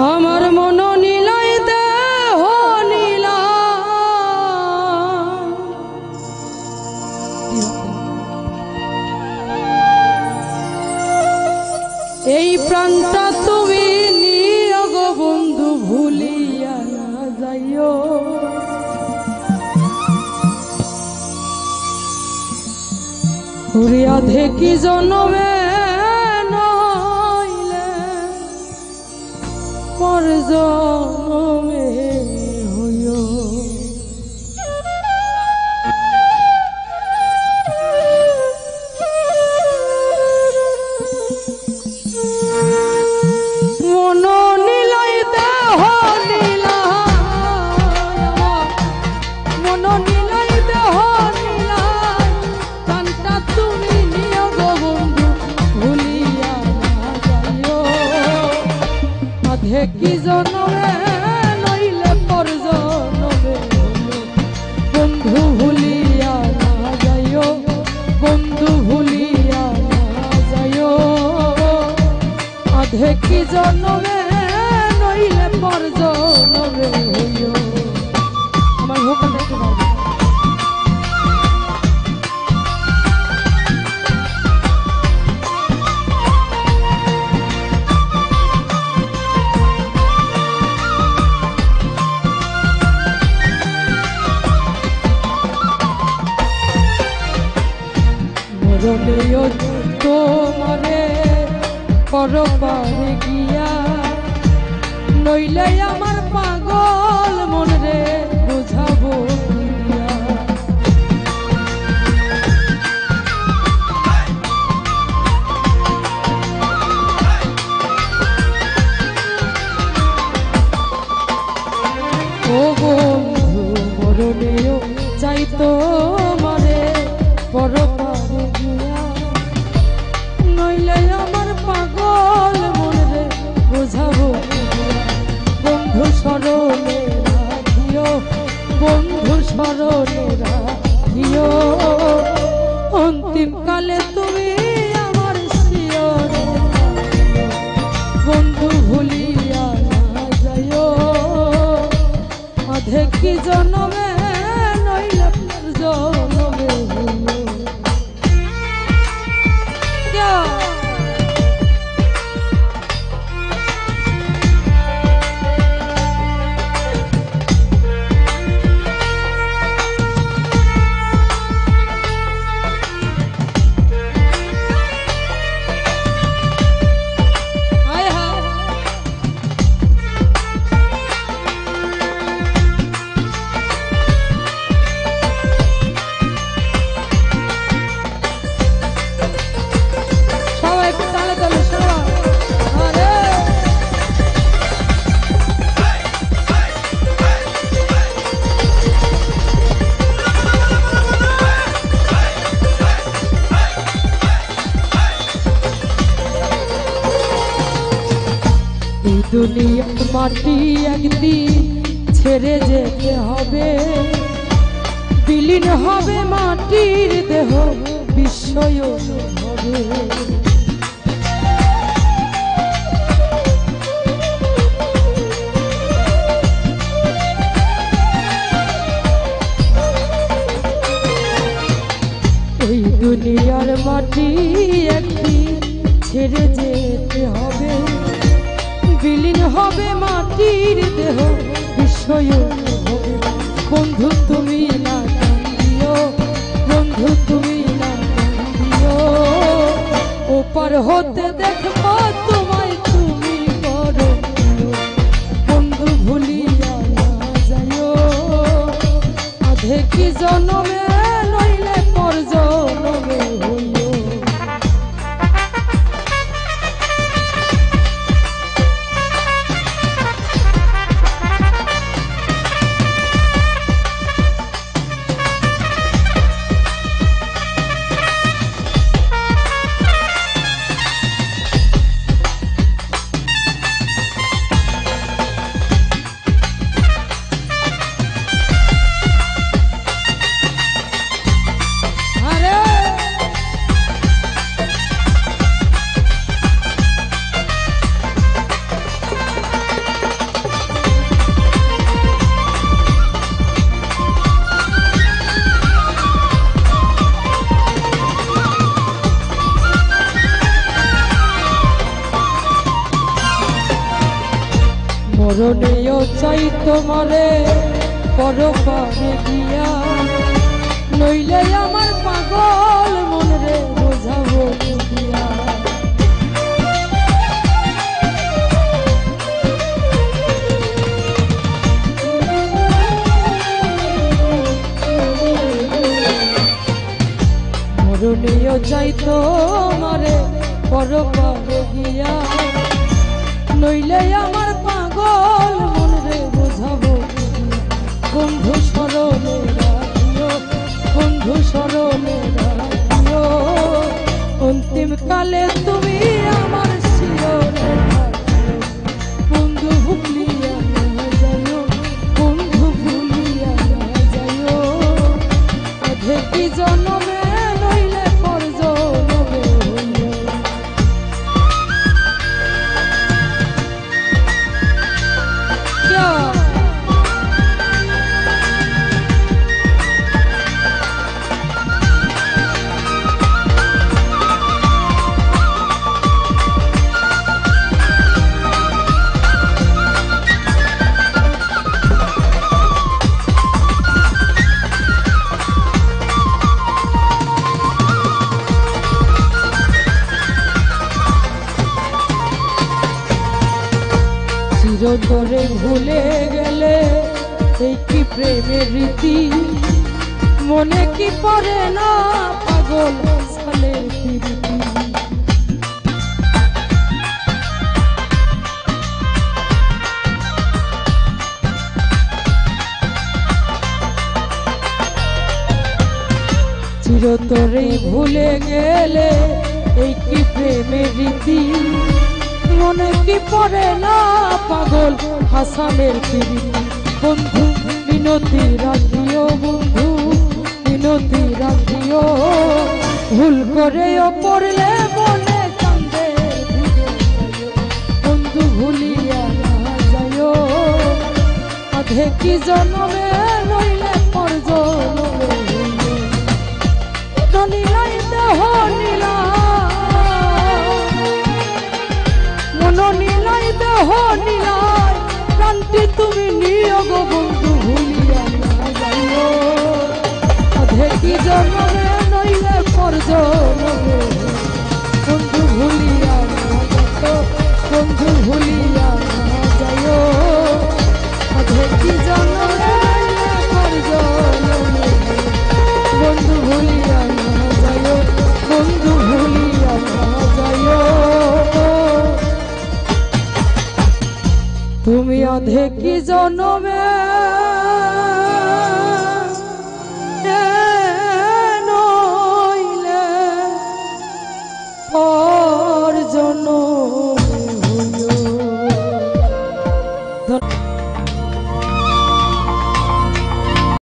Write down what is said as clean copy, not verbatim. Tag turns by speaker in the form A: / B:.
A: আমার মন নীলাই দেহ নীলা এই প্রাণটা তুমি নিও গো বন্ধু ভুলিয়া না যাইও উড়িয়া দেখি জনমে নইলে পর জনমে হইও মন নীলাই দেহ নীলা মন নীলাই দেহ নীলা প্রাণটা তুমি নিও গো বন্ধু ভুলিয়া না যাইও আধে কি জনমে নইলে পর জনমে বন্ধু ভুলিয়া না যাইও বন্ধু ভুলিয়া না যাইও আধে কি জনমে নইলে পর জনমে হইও আমার ভোকাল দেখতে পাবো মরণেও তোমারে পরপারে গিয়া নইলে আমার পাগল মন রে বুঝাবো দিয়া ও বন্ধু মরণেও চাইতো মারে পরপারে গিয়া নইলে আমার পাগল মন রে বুঝাবো বন্ধু স্মরণে রাখিও বন্ধু স্মরণে রাখিও অন্তিম কালে তুমি আমার শিয়রে বন্ধু ভুলিয়া না যাইও আধে কি জনমে নইলে জনমে দুনিয়ার মাটি একদিন ছেড়ে যেতে হবে বিলীন হবে মাটির দেহ বিস্ময়ন হবে এই দুনিয়ার মাটি একদিন ছেড়ে যেতে হবে বিলীন হবে মাটির দেহ বিস্ময়ন হবে বন্ধু তুমি না কান্দিও বন্ধু তুমি না কান্দিও ওপার হতে দেখবো তোমায় তুমি করো বন্ধু ভুলিয়া না যাইও আধে কি জনমে নইলে পর জনমে হইও মরণেও চাই তোমারে পরপারে গিয়া, নইলে আমার পাগল মন রে বোঝাবো দিয়া। মরণেও চাই তোমারে পরপারে গিয়া, নইলে আমার পাগল মন রে বোঝাবো। বন্ধু স্মরণে রাখিও, বন্ধু স্মরণে রাখিও, অন্তিম কালে তুমি আমার শিররে থাকিও। বন্ধু ভুলিয়া না যাইও, বন্ধু ভুলিয়া না যাইও, আধে কি জনমে নইলে পর জনমে হইও। চিরতরে ভুলে গেলে এই কি প্রেমের রীতি, মনে কি পড়ে না পাগল সালের প্রীতি। চিরতরে ভুলে গেলে এই কি প্রেমের রীতি, মনে কি পড়ে না পাগল হাসানের প্রীতি। বন্ধু বিনতি রাখিও, বন্ধু বিনতি রাখিও, ভুল করেও পড়লে মনে কান্দে। বন্ধু ভুলিয়া না যাইও, আধে কি জনমে নইলে পর জনমে। নীলাই দেহ নীলা, মন নীলাই দেহ নীলাই, প্রান্তি তুমি নিয়োগ। বন্ধু ভুলিয়া না যাইও, আধে কি জনমে নইলে পর জনমে। বন্ধু ভুলিয়া না যাইও, বন্ধু ভুলিয়া না যাইও, আধে কি জনমে নইলে পর জনমে। বন্ধু ভুলিয়া না যাইও, বন্ধু ভুলিয়া না যাইও, তুমি আধে কি জনমে নইলে পর জনমে।